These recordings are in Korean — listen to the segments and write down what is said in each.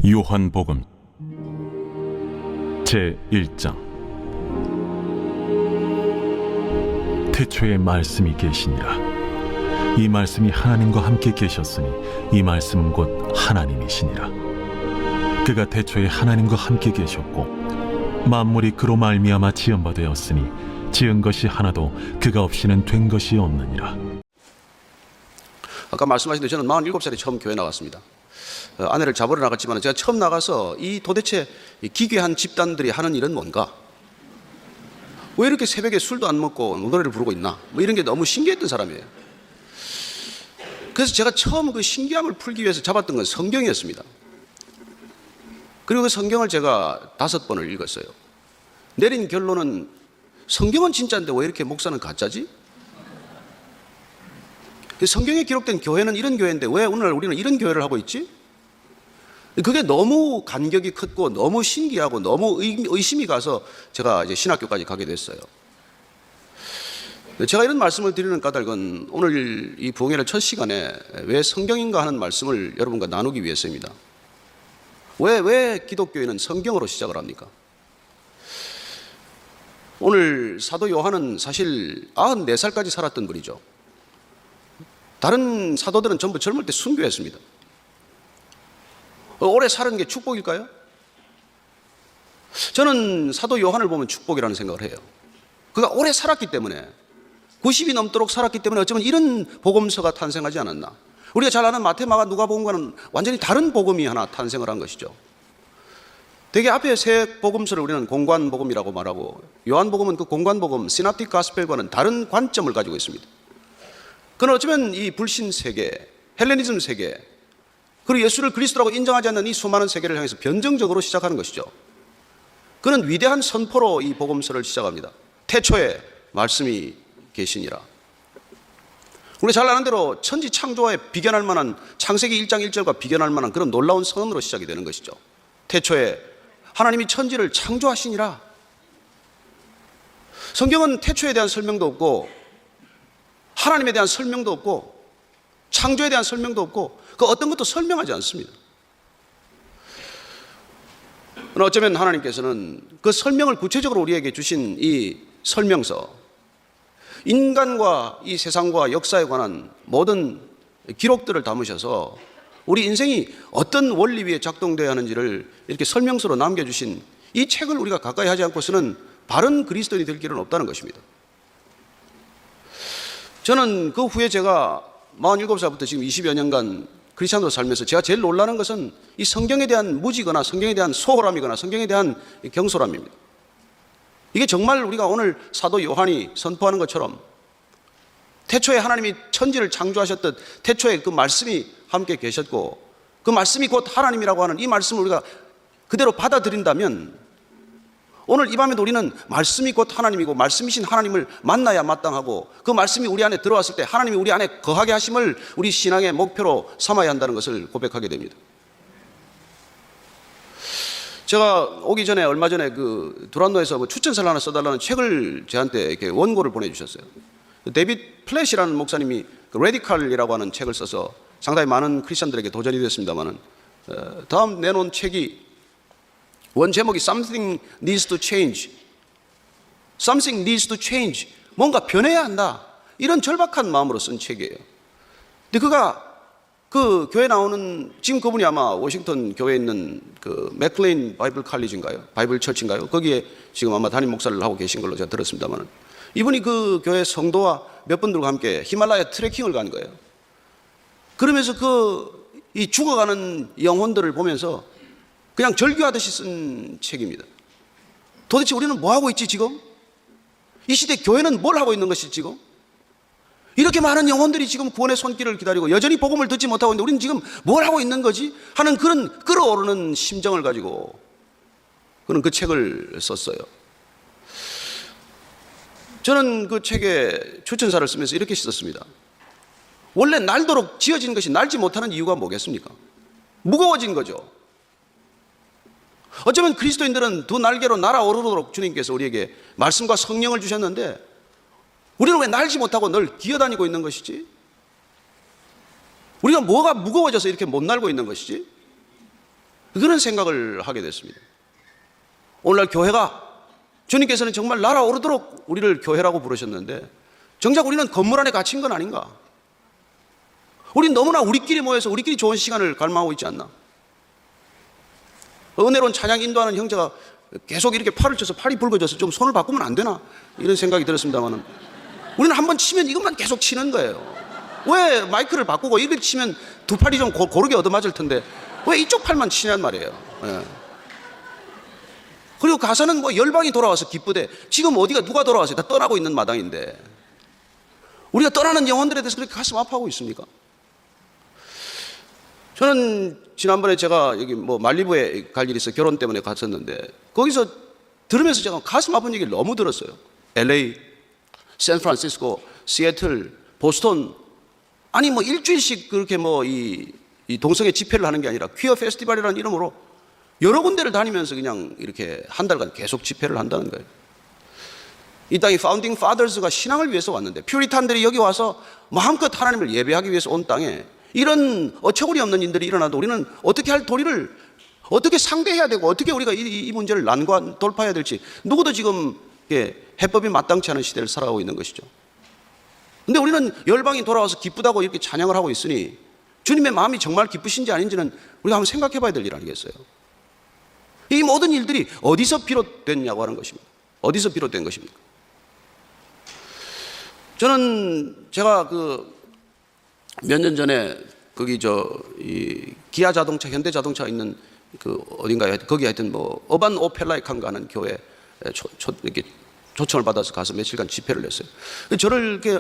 요한복음 제1장. 태초에 말씀이 계시니라. 이 말씀이 하나님과 함께 계셨으니 이 말씀은 곧 하나님이시니라. 그가 태초에 하나님과 함께 계셨고 만물이 그로 말미암아 지은 바 되었으니 지은 것이 하나도 그가 없이는 된 것이 없느니라. 아까 말씀하신 대로 저는 47살에 처음 교회 나갔습니다. 아내를 잡으러 나갔지만 제가 처음 나가서 이 도대체 기괴한 집단들이 하는 일은 뭔가? 왜 이렇게 새벽에 술도 안 먹고 노래를 부르고 있나? 뭐 이런 게 너무 신기했던 사람이에요. 그래서 제가 처음 그 신기함을 풀기 위해서 잡았던 건 성경이었습니다. 그리고 그 성경을 제가 5번을 읽었어요. 내린 결론은 성경은 진짜인데 왜 이렇게 목사는 가짜지? 성경에 기록된 교회는 이런 교회인데 왜 오늘날 우리는 이런 교회를 하고 있지? 그게 너무 간격이 컸고 너무 신기하고 너무 의심이 가서 제가 이제 신학교까지 가게 됐어요. 제가 이런 말씀을 드리는 까닭은 오늘 이 부흥회를 첫 시간에 왜 성경인가 하는 말씀을 여러분과 나누기 위해서입니다. 왜 기독교회는 성경으로 시작을 합니까? 오늘 사도 요한은 사실 94살까지 살았던 분이죠. 다른 사도들은 전부 젊을 때 순교했습니다. 오래 사는 게 축복일까요? 저는 사도 요한을 보면 축복이라는 생각을 해요. 그가 오래 살았기 때문에 90이 넘도록 살았기 때문에 어쩌면 이런 복음서가 탄생하지 않았나. 우리가 잘 아는 마태, 마가, 누가복음과는 완전히 다른 복음이 하나 탄생을 한 것이죠. 되게 앞에 세 복음서를 우리는 공관복음이라고 말하고 요한복음은 그 공관복음 시납틱 가스펠과는 다른 관점을 가지고 있습니다. 그는 어쩌면 이 불신 세계, 헬레니즘 세계, 그리고 예수를 그리스도라고 인정하지 않는 이 수많은 세계를 향해서 변정적으로 시작하는 것이죠. 그는 위대한 선포로 이 복음서를 시작합니다. 태초에 말씀이 계시니라. 우리가 잘 아는 대로 천지 창조에 비견할 만한, 창세기 1장 1절과 비견할 만한 그런 놀라운 선언으로 시작이 되는 것이죠. 태초에 하나님이 천지를 창조하시니라. 성경은 태초에 대한 설명도 없고 하나님에 대한 설명도 없고 창조에 대한 설명도 없고 그 어떤 것도 설명하지 않습니다. 어쩌면 하나님께서는 그 설명을 구체적으로 우리에게 주신 이 설명서, 인간과 이 세상과 역사에 관한 모든 기록들을 담으셔서 우리 인생이 어떤 원리 위에 작동되어야 하는지를 이렇게 설명서로 남겨주신 이 책을 우리가 가까이 하지 않고서는 바른 그리스도인이 될 길은 없다는 것입니다. 저는 그 후에 제가 47살부터 지금 20여 년간 크리스찬으로 살면서 제가 제일 놀라는 것은 이 성경에 대한 무지거나 성경에 대한 소홀함이거나 성경에 대한 경솔함입니다. 이게 정말 우리가 오늘 사도 요한이 선포하는 것처럼 태초에 하나님이 천지를 창조하셨듯 태초에 그 말씀이 함께 계셨고 그 말씀이 곧 하나님이라고 하는 이 말씀을 우리가 그대로 받아들인다면 오늘 이 밤에도 우리는 말씀이 곧 하나님이고 말씀이신 하나님을 만나야 마땅하고 그 말씀이 우리 안에 들어왔을 때 하나님이 우리 안에 거하게 하심을 우리 신앙의 목표로 삼아야 한다는 것을 고백하게 됩니다. 제가 오기 전에 얼마 전에 그 두란노에서 추천서를 하나 써달라는 책을 저한테 이렇게 원고를 보내주셨어요. 데빗 플랫이라는 목사님이 그 레디칼이라고 하는 책을 써서 상당히 많은 크리스천들에게 도전이 됐습니다만은 다음 내놓은 책이 원 제목이 Something needs to change. Something needs to change. 뭔가 변해야 한다. 이런 절박한 마음으로 쓴 책이에요. 근데 그가 그 교회 나오는, 지금 그분이 아마 워싱턴 교회에 있는 그 맥클레인 바이블 칼리지인가요? 바이블 처치인가요? 거기에 지금 아마 담임 목사를 하고 계신 걸로 제가 들었습니다만 이분이 그 교회 성도와 몇 분들과 함께 히말라야 트레킹을 간 거예요. 그러면서 이 죽어가는 영혼들을 보면서 그냥 절규하듯이 쓴 책입니다. 도대체 우리는 뭐 하고 있지 지금? 이 시대 교회는 뭘 하고 있는 것이지 지금? 이렇게 많은 영혼들이 지금 구원의 손길을 기다리고 여전히 복음을 듣지 못하고 있는데 우리는 지금 뭘 하고 있는 거지? 하는 그런 끓어오르는 심정을 가지고 그는 그 책을 썼어요. 저는 그 책에 추천사를 쓰면서 이렇게 썼습니다. 원래 날도록 지어진 것이 날지 못하는 이유가 뭐겠습니까? 무거워진 거죠. 어쩌면 그리스도인들은 두 날개로 날아오르도록 주님께서 우리에게 말씀과 성령을 주셨는데 우리는 왜 날지 못하고 늘 기어다니고 있는 것이지? 우리가 뭐가 무거워져서 이렇게 못 날고 있는 것이지? 그런 생각을 하게 됐습니다. 오늘날 교회가 주님께서는 정말 날아오르도록 우리를 교회라고 부르셨는데 정작 우리는 건물 안에 갇힌 건 아닌가? 우린 너무나 우리끼리 모여서 우리끼리 좋은 시간을 갈망하고 있지 않나? 은혜로운 찬양 인도하는 형제가 계속 이렇게 팔을 쳐서 팔이 붉어져서 좀 손을 바꾸면 안 되나? 이런 생각이 들었습니다만 우리는 한번 치면 이것만 계속 치는 거예요. 왜 마이크를 바꾸고 이렇게 치면 두 팔이 좀 고르게 얻어맞을 텐데 왜 이쪽 팔만 치냔 말이에요. 예. 그리고 가서는 뭐 열방이 돌아와서 기쁘대. 지금 어디가 누가 돌아와서 다 떠나고 있는 마당인데 우리가 떠나는 영혼들에 대해서 그렇게 가슴 아파하고 있습니까? 저는 지난번에 제가 여기 뭐 말리부에 갈 일이 있어 결혼 때문에 갔었는데 거기서 들으면서 제가 가슴 아픈 얘기를 너무 들었어요. LA, 샌프란시스코, 시애틀, 보스턴, 아니 뭐 일주일씩 그렇게 뭐 이 동성애 집회를 하는 게 아니라 퀴어 페스티벌이라는 이름으로 여러 군데를 다니면서 그냥 이렇게 한 달간 계속 집회를 한다는 거예요. 이 땅에 파운딩 파더스가 신앙을 위해서 왔는데 퓨리탄들이 여기 와서 마음껏 하나님을 예배하기 위해서 온 땅에 이런 어처구니 없는 일들이 일어나도 우리는 어떻게 할 도리를 어떻게 상대해야 되고 어떻게 우리가 이 문제를 난관 돌파해야 될지 누구도 지금 해법이 마땅치 않은 시대를 살아가고 있는 것이죠. 근데 우리는 열방이 돌아와서 기쁘다고 이렇게 찬양을 하고 있으니 주님의 마음이 정말 기쁘신지 아닌지는 우리가 한번 생각해 봐야 될 일 아니겠어요? 이 모든 일들이 어디서 비롯됐냐고 하는 것입니다. 어디서 비롯된 것입니까? 저는 제가 몇 년 전에 거기 이 기아 자동차, 현대 자동차 있는 어딘가에 거기 하여튼 뭐 어반 오펠라이칸가 하는 교회 이렇게 초청을 받아서 가서 며칠간 집회를 했어요. 저를 이렇게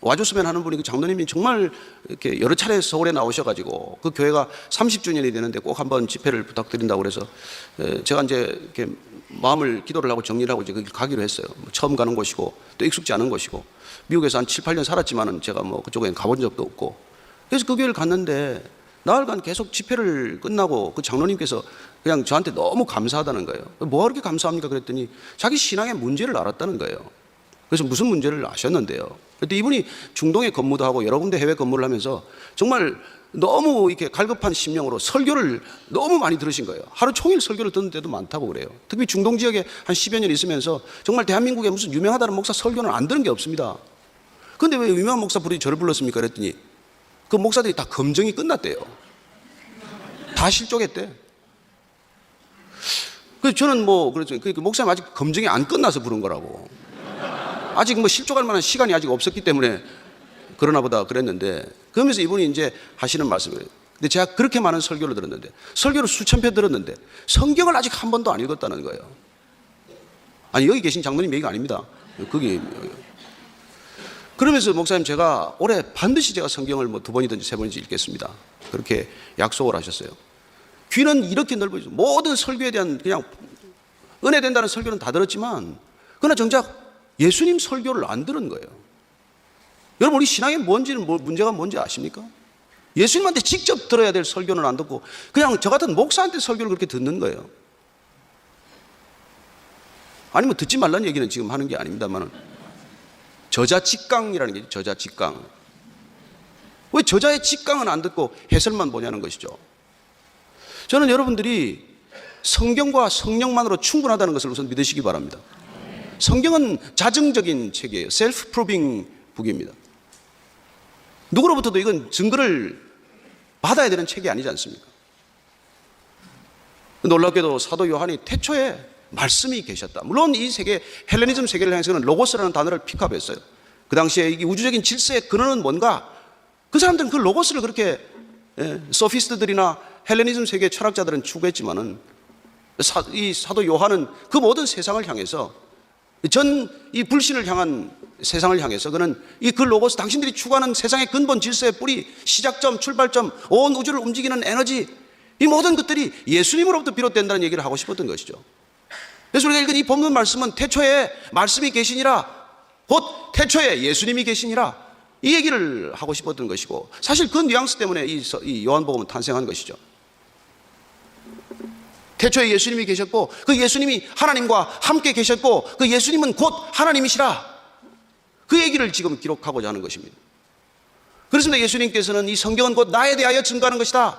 와줬으면 하는 분이 장로님이 정말 이렇게 여러 차례 서울에 나오셔가지고 그 교회가 30주년이 되는데 꼭 한번 집회를 부탁드린다고 그래서 제가 이제 이렇게 마음을 기도를 하고 정리를 하고 이제 거기 가기로 했어요. 처음 가는 곳이고 또 익숙지 않은 곳이고 미국에서 한 7, 8년 살았지만은 제가 뭐 그쪽에 가본 적도 없고 그래서 그 교회를 갔는데 나흘간 계속 집회를 끝나고 그 장로님께서 그냥 저한테 너무 감사하다는 거예요. 뭐가 그렇게 감사합니까? 그랬더니 자기 신앙의 문제를 알았다는 거예요. 그래서 무슨 문제를 아셨는데요. 그때 이분이 중동에 근무도 하고 여러 군데 해외 근무를 하면서 정말 너무 이렇게 갈급한 심령으로 설교를 너무 많이 들으신 거예요. 하루 종일 설교를 듣는 데도 많다고 그래요. 특히 중동 지역에 한 10여 년 있으면서 정말 대한민국에 무슨 유명하다는 목사 설교는 안 들은 게 없습니다. 그런데 왜 유명한 목사 부르지 저를 불렀습니까? 그랬더니 그 목사들이 다 검증이 끝났대요. 다 실족했대. 그래서 저는 그랬죠. 목사님 아직 검증이 안 끝나서 부른 거라고. 아직 실족할 만한 시간이 아직 없었기 때문에 그러나 보다 그랬는데 그러면서 이분이 이제 하시는 말씀이에요. 근데 제가 그렇게 많은 설교를 들었는데 설교를 수천 편 들었는데 성경을 아직 한 번도 안 읽었다는 거예요. 아니 여기 계신 장로님 얘기가 아닙니다. 거기 그러면서 목사님 제가 올해 반드시 제가 성경을 2번이든지 3번이든지 읽겠습니다. 그렇게 약속을 하셨어요. 귀는 이렇게 넓어지죠. 모든 설교에 대한 그냥 은혜 된다는 설교는 다 들었지만 그러나 정작 예수님 설교를 안 들은 거예요. 여러분 우리 신앙의 문제가 뭔지 아십니까? 예수님한테 직접 들어야 될 설교는 안 듣고 그냥 저 같은 목사한테 설교를 그렇게 듣는 거예요. 아니 듣지 말라는 얘기는 지금 하는 게 아닙니다만 저자 직강이라는 게 저자 직강. 왜 저자의 직강은 안 듣고 해설만 보냐는 것이죠. 저는 여러분들이 성경과 성령만으로 충분하다는 것을 우선 믿으시기 바랍니다. 성경은 자증적인 책이에요. 셀프 프로빙 북입니다. 누구로부터도 이건 증거를 받아야 되는 책이 아니지 않습니까? 놀랍게도 사도 요한이 태초에 말씀이 계셨다. 물론 이 세계 헬레니즘 세계를 향해서는 로고스라는 단어를 픽업했어요. 그 당시에 이 우주적인 질서의 근원은 뭔가 그 사람들은 그 로고스를 그렇게 소피스트들이나 헬레니즘 세계 철학자들은 추구했지만은 이 사도 요한은 그 모든 세상을 향해서 이 불신을 향한 세상을 향해서 그는 그 로고스 당신들이 추구하는 세상의 근본 질서의 뿌리 시작점 출발점 온 우주를 움직이는 에너지 이 모든 것들이 예수님으로부터 비롯된다는 얘기를 하고 싶었던 것이죠. 그래서 우리가 읽은 이 본문 말씀은 태초에 말씀이 계시니라 곧 태초에 예수님이 계시니라 이 얘기를 하고 싶었던 것이고 사실 그 뉘앙스 때문에 이 요한복음은 탄생한 것이죠. 태초에 예수님이 계셨고 그 예수님이 하나님과 함께 계셨고 그 예수님은 곧 하나님이시라 그 얘기를 지금 기록하고자 하는 것입니다. 그렇습니다. 예수님께서는 이 성경은 곧 나에 대하여 증거하는 것이다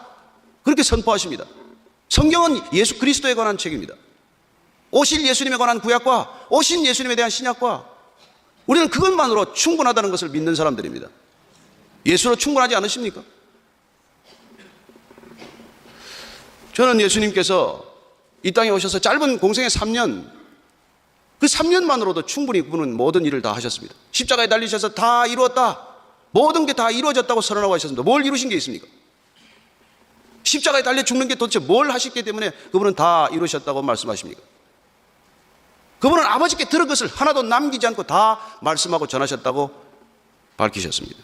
그렇게 선포하십니다. 성경은 예수 그리스도에 관한 책입니다. 오실 예수님에 관한 구약과 오신 예수님에 대한 신약과 우리는 그것만으로 충분하다는 것을 믿는 사람들입니다. 예수로 충분하지 않으십니까? 저는 예수님께서 이 땅에 오셔서 짧은 공생의 3년, 그 3년만으로도 충분히 그분은 모든 일을 다 하셨습니다. 십자가에 달리셔서 다 이루었다, 모든 게 다 이루어졌다고 선언하고 하셨습니다. 뭘 이루신 게 있습니까? 십자가에 달려 죽는 게 도대체 뭘 하셨기 때문에 그분은 다 이루셨다고 말씀하십니까? 그분은 아버지께 들은 것을 하나도 남기지 않고 다 말씀하고 전하셨다고 밝히셨습니다.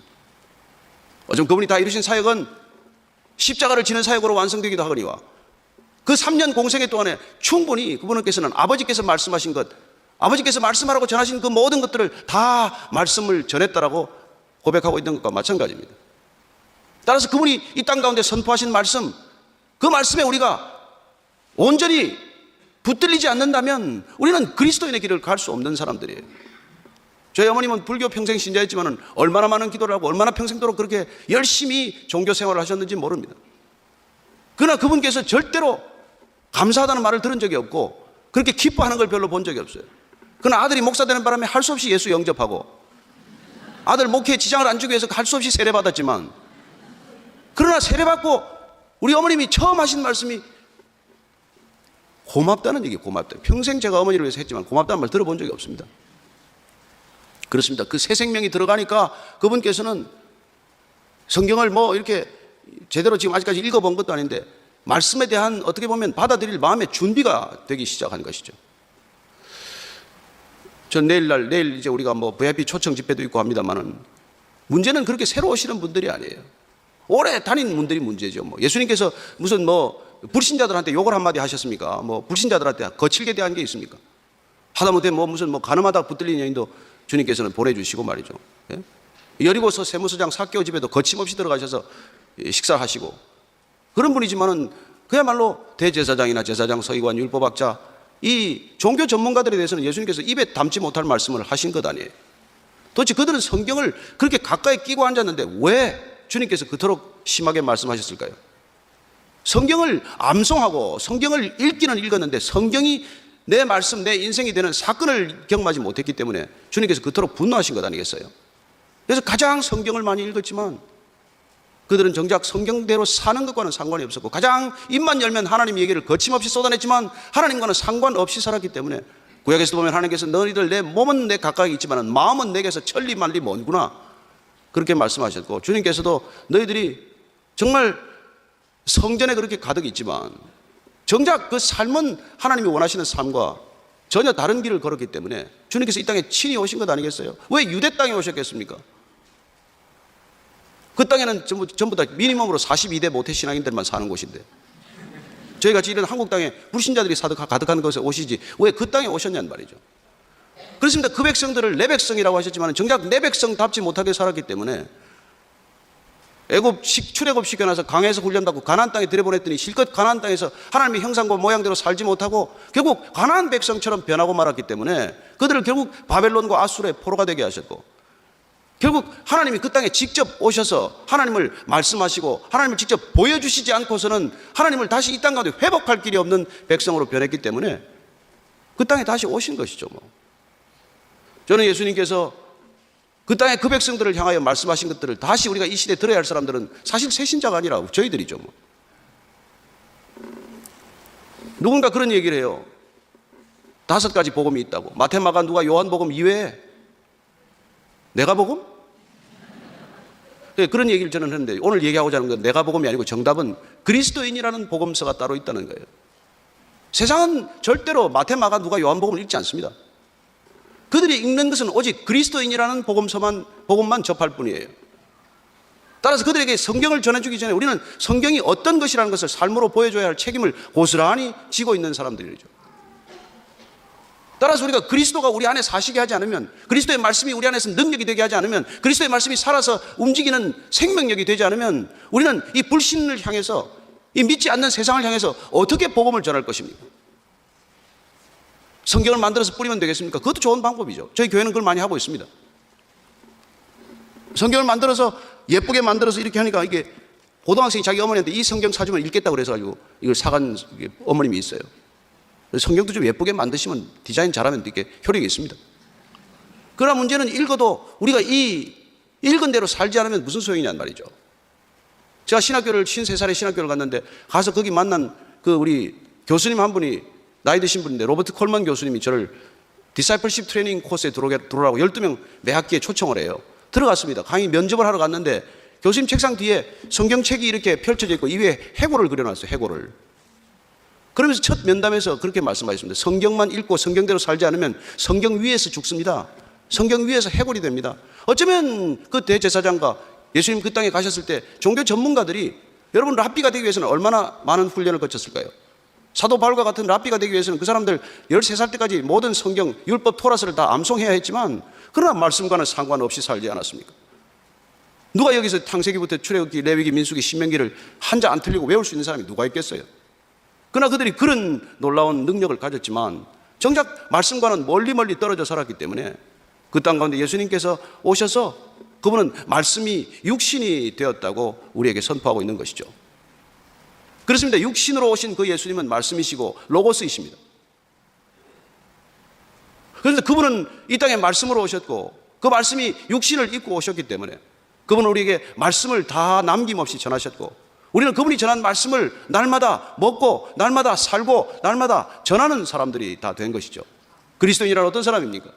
어쩌면 그분이 다 이루신 사역은 십자가를 지는 사역으로 완성되기도 하거니와 그 3년 공생애 동안에 충분히 그분께서는 아버지께서 말씀하신 것, 아버지께서 말씀하라고 전하신 그 모든 것들을 다 말씀을 전했다라고 고백하고 있는 것과 마찬가지입니다. 따라서 그분이 이 땅 가운데 선포하신 말씀, 그 말씀에 우리가 온전히 붙들리지 않는다면 우리는 그리스도인의 길을 갈 수 없는 사람들이에요. 저희 어머님은 불교 평생 신자였지만 얼마나 많은 기도를 하고 얼마나 평생도록 그렇게 열심히 종교 생활을 하셨는지 모릅니다. 그러나 그분께서 절대로 감사하다는 말을 들은 적이 없고 그렇게 기뻐하는 걸 별로 본 적이 없어요. 그러나 아들이 목사 되는 바람에 할 수 없이 예수 영접하고 아들 목회에 지장을 안 주기 위해서 할 수 없이 세례받았지만, 그러나 세례받고 우리 어머님이 처음 하신 말씀이 고맙다는 얘기예요. 고맙다. 평생 제가 어머니를 위해서 했지만 고맙다는 말 들어본 적이 없습니다. 그렇습니다. 그 새 생명이 들어가니까 그분께서는 성경을 뭐 이렇게 제대로 지금 아직까지 읽어본 것도 아닌데 말씀에 대한 어떻게 보면 받아들일 마음의 준비가 되기 시작한 것이죠. 전 내일 이제 우리가 뭐 VIP 초청 집회도 있고 합니다만은 문제는 그렇게 새로 오시는 분들이 아니에요. 오래 다닌 분들이 문제죠. 뭐 예수님께서 무슨 뭐 불신자들한테 욕을 한마디 하셨습니까? 뭐 불신자들한테 거칠게 대한 게 있습니까? 하다못해 뭐 무슨 뭐 가늠하다 붙들린 여인도 주님께서는 보내주시고 말이죠. 예? 여리고서 세무서장 삭개오 집에도 거침없이 들어가셔서 식사하시고 그런 분이지만은 그야말로 대제사장이나 제사장, 서기관, 율법학자, 이 종교 전문가들에 대해서는 예수님께서 입에 담지 못할 말씀을 하신 것 아니에요. 도대체 그들은 성경을 그렇게 가까이 끼고 앉았는데 왜 주님께서 그토록 심하게 말씀하셨을까요? 성경을 암송하고 성경을 읽기는 읽었는데 성경이 내 말씀, 내 인생이 되는 사건을 경험하지 못했기 때문에 주님께서 그토록 분노하신 것 아니겠어요? 그래서 가장 성경을 많이 읽었지만 그들은 정작 성경대로 사는 것과는 상관이 없었고 가장 입만 열면 하나님 얘기를 거침없이 쏟아냈지만 하나님과는 상관없이 살았기 때문에 구약에서도 보면 하나님께서 너희들 내 몸은 내 가까이 있지만 마음은 내게서 천리만리 먼구나 그렇게 말씀하셨고, 주님께서도 너희들이 정말 성전에 그렇게 가득 있지만 정작 그 삶은 하나님이 원하시는 삶과 전혀 다른 길을 걸었기 때문에 주님께서 이 땅에 친히 오신 것 아니겠어요? 왜 유대 땅에 오셨겠습니까? 그 땅에는 전부 다 미니멈으로 42대 모태 신앙인들만 사는 곳인데 저희같이 이런 한국 땅에 불신자들이 가득한 곳에 오시지 왜 그 땅에 오셨냐는 말이죠. 그렇습니다. 그 백성들을 내 백성이라고 하셨지만 정작 내 백성답지 못하게 살았기 때문에 출애굽 시켜놔서 강에서 훈련받고 가나안 땅에 들여보냈더니 실컷 가나안 땅에서 하나님의 형상과 모양대로 살지 못하고 결국 가나안 백성처럼 변하고 말았기 때문에 그들을 결국 바벨론과 아수르의 포로가 되게 하셨고, 결국 하나님이 그 땅에 직접 오셔서 하나님을 말씀하시고 하나님을 직접 보여주시지 않고서는 하나님을 다시 이 땅 가운데 회복할 길이 없는 백성으로 변했기 때문에 그 땅에 다시 오신 것이죠. 뭐. 저는 예수님께서 그 땅에 그 백성들을 향하여 말씀하신 것들을 다시 우리가 이 시대에 들어야 할 사람들은 사실 새신자가 아니라 저희들이죠. 뭐. 누군가 그런 얘기를 해요. 5가지 복음이 있다고. 마태, 마가, 누가, 요한 복음 이외에 내가 복음? 그런 얘기를 저는 했는데 오늘 얘기하고자 하는 건 내가 복음이 아니고 정답은 그리스도인이라는 복음서가 따로 있다는 거예요. 세상은 절대로 마태, 마가, 누가, 요한 복음을 읽지 않습니다. 그들이 읽는 것은 오직 그리스도인이라는 복음만 접할 뿐이에요. 따라서 그들에게 성경을 전해주기 전에 우리는 성경이 어떤 것이라는 것을 삶으로 보여줘야 할 책임을 고스란히 지고 있는 사람들이죠. 따라서 우리가 그리스도가 우리 안에 사시게 하지 않으면, 그리스도의 말씀이 우리 안에서 능력이 되게 하지 않으면, 그리스도의 말씀이 살아서 움직이는 생명력이 되지 않으면 우리는 이 불신을 향해서, 이 믿지 않는 세상을 향해서 어떻게 복음을 전할 것입니까? 성경을 만들어서 뿌리면 되겠습니까? 그것도 좋은 방법이죠. 저희 교회는 그걸 많이 하고 있습니다. 성경을 만들어서 예쁘게 만들어서 이렇게 하니까 이게 고등학생이 자기 어머니한테 이 성경 사주면 읽겠다고 그래가지고 이걸 사간 어머님이 있어요. 성경도 좀 예쁘게 만드시면 디자인 잘하면 이렇게 효력이 있습니다. 그러나 문제는 읽어도 우리가 이 읽은 대로 살지 않으면 무슨 소용이냔 말이죠. 제가 53살에 신학교를 갔는데 가서 거기 만난 그 우리 교수님 한 분이 나이 드신 분인데 로버트 콜먼 교수님이 저를 디사이플십 트레이닝 코스에 들어오라고 12명 매 학기에 초청을 해요. 들어갔습니다. 강의 면접을 하러 갔는데 교수님 책상 뒤에 성경책이 이렇게 펼쳐져 있고 이 위에 해골을 그려놨어요. 해골을. 그러면서 첫 면담에서 그렇게 말씀하셨습니다. 성경만 읽고 성경대로 살지 않으면 성경 위에서 죽습니다. 성경 위에서 해골이 됩니다. 어쩌면 그 대제사장과 예수님 그 땅에 가셨을 때 종교 전문가들이 여러분 랍비가 되기 위해서는 얼마나 많은 훈련을 거쳤을까요? 사도 바울과 같은 랍비가 되기 위해서는 그 사람들 13살 때까지 모든 성경, 율법, 토라스를 다 암송해야 했지만 그러나 말씀과는 상관없이 살지 않았습니까? 누가 여기서 창세기부터 출애굽기, 레위기, 민수기, 신명기를 한자 안 틀리고 외울 수 있는 사람이 누가 있겠어요? 그러나 그들이 그런 놀라운 능력을 가졌지만 정작 말씀과는 멀리 떨어져 살았기 때문에 그 땅 가운데 예수님께서 오셔서 그분은 말씀이 육신이 되었다고 우리에게 선포하고 있는 것이죠. 그렇습니다. 육신으로 오신 그 예수님은 말씀이시고 로고스이십니다. 그래서 그분은 이 땅에 말씀으로 오셨고 그 말씀이 육신을 입고 오셨기 때문에 그분은 우리에게 말씀을 다 남김없이 전하셨고 우리는 그분이 전한 말씀을 날마다 먹고 날마다 살고 날마다 전하는 사람들이 다 된 것이죠. 그리스도인이란 어떤 사람입니까?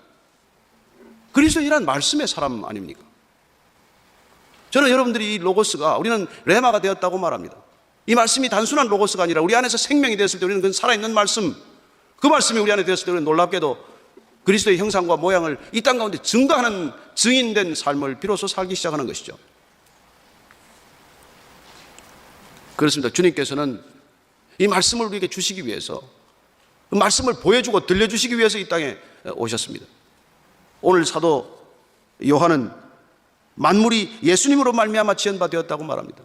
그리스도인이란 말씀의 사람 아닙니까? 저는 여러분들이 이 로고스가 우리는 레마가 되었다고 말합니다. 이 말씀이 단순한 로고스가 아니라 우리 안에서 생명이 되었을 때 우리는 그 살아있는 말씀, 그 말씀이 우리 안에 되었을 때 우리는 놀랍게도 그리스도의 형상과 모양을 이 땅 가운데 증거하는 증인된 삶을 비로소 살기 시작하는 것이죠. 그렇습니다. 주님께서는 이 말씀을 우리에게 주시기 위해서 그 말씀을 보여주고 들려주시기 위해서 이 땅에 오셨습니다. 오늘 사도 요한은 만물이 예수님으로 말미암아 지은 바 되었다고 말합니다.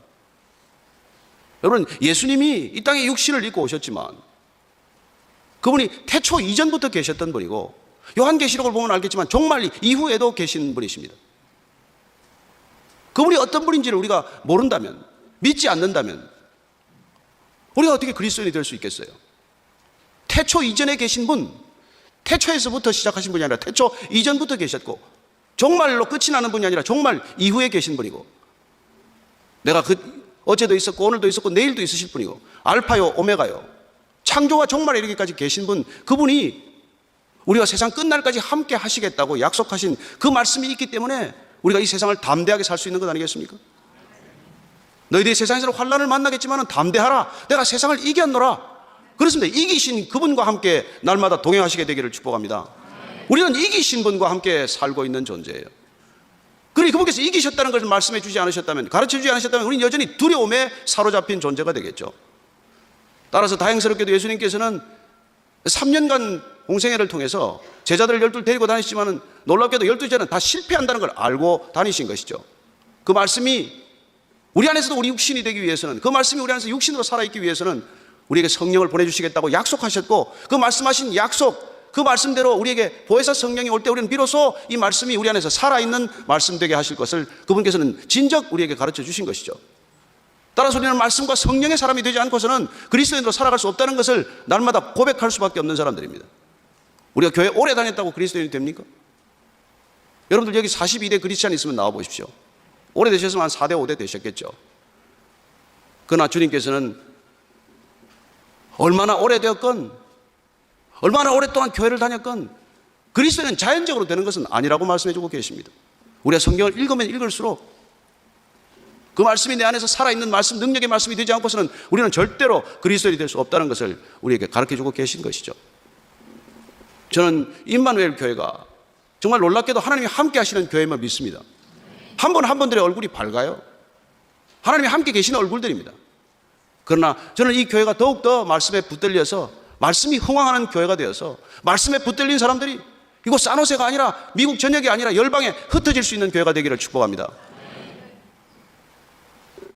여러분, 예수님이 이 땅에 육신을 입고 오셨지만 그분이 태초 이전부터 계셨던 분이고 요한계시록을 보면 알겠지만 종말 이후에도 계신 분이십니다. 그분이 어떤 분인지를 우리가 모른다면, 믿지 않는다면 우리가 어떻게 그리스도인이 될 수 있겠어요? 태초 이전에 계신 분, 태초에서부터 시작하신 분이 아니라 태초 이전부터 계셨고 종말로 끝이 나는 분이 아니라 종말 이후에 계신 분이고 내가 어제도 있었고 오늘도 있었고 내일도 있으실 분이고 알파요 오메가요 창조와 종말에 이르기까지 계신 분, 그분이 우리가 세상 끝날까지 함께 하시겠다고 약속하신 그 말씀이 있기 때문에 우리가 이 세상을 담대하게 살 수 있는 것 아니겠습니까? 너희들이 세상에서 환난을 만나겠지만 담대하라, 내가 세상을 이겼노라. 그렇습니다. 이기신 그분과 함께 날마다 동행하시게 되기를 축복합니다. 우리는 이기신 분과 함께 살고 있는 존재예요. 그러니 그분께서 이기셨다는 것을 말씀해 주지 않으셨다면, 가르쳐 주지 않으셨다면 우리는 여전히 두려움에 사로잡힌 존재가 되겠죠. 따라서 다행스럽게도 예수님께서는 3년간 공생애를 통해서 제자들을 12 데리고 다니시지만 놀랍게도 12제자는 다 실패한다는 걸 알고 다니신 것이죠. 그 말씀이 우리 안에서도 우리 육신이 되기 위해서는, 그 말씀이 우리 안에서 육신으로 살아있기 위해서는 우리에게 성령을 보내주시겠다고 약속하셨고, 그 말씀하신 약속, 그 말씀대로 우리에게 보혜사 성령이 올 때 우리는 비로소 이 말씀이 우리 안에서 살아있는 말씀 되게 하실 것을 그분께서는 진적 우리에게 가르쳐 주신 것이죠. 따라서 우리는 말씀과 성령의 사람이 되지 않고서는 그리스도인으로 살아갈 수 없다는 것을 날마다 고백할 수밖에 없는 사람들입니다. 우리가 교회 오래 다녔다고 그리스도인이 됩니까? 여러분들 여기 42대 크리스찬 있으면 나와 보십시오. 오래 되셨으면 한 4대 5대 되셨겠죠. 그러나 주님께서는 얼마나 오래되었건, 얼마나 오랫동안 교회를 다녔건 그리스도인은 자연적으로 되는 것은 아니라고 말씀해주고 계십니다. 우리가 성경을 읽으면 읽을수록 그 말씀이 내 안에서 살아있는 말씀, 능력의 말씀이 되지 않고서는 우리는 절대로 그리스도인이 될 수 없다는 것을 우리에게 가르쳐주고 계신 것이죠. 저는 임마누엘 교회가 정말 놀랍게도 하나님이 함께 하시는 교회만 믿습니다. 한 분 한 분들의 얼굴이 밝아요. 하나님이 함께 계시는 얼굴들입니다. 그러나 저는 이 교회가 더욱더 말씀에 붙들려서 말씀이 흥황하는 교회가 되어서 말씀에 붙들린 사람들이 이곳 산호세가 아니라 미국 전역이 아니라 열방에 흩어질 수 있는 교회가 되기를 축복합니다.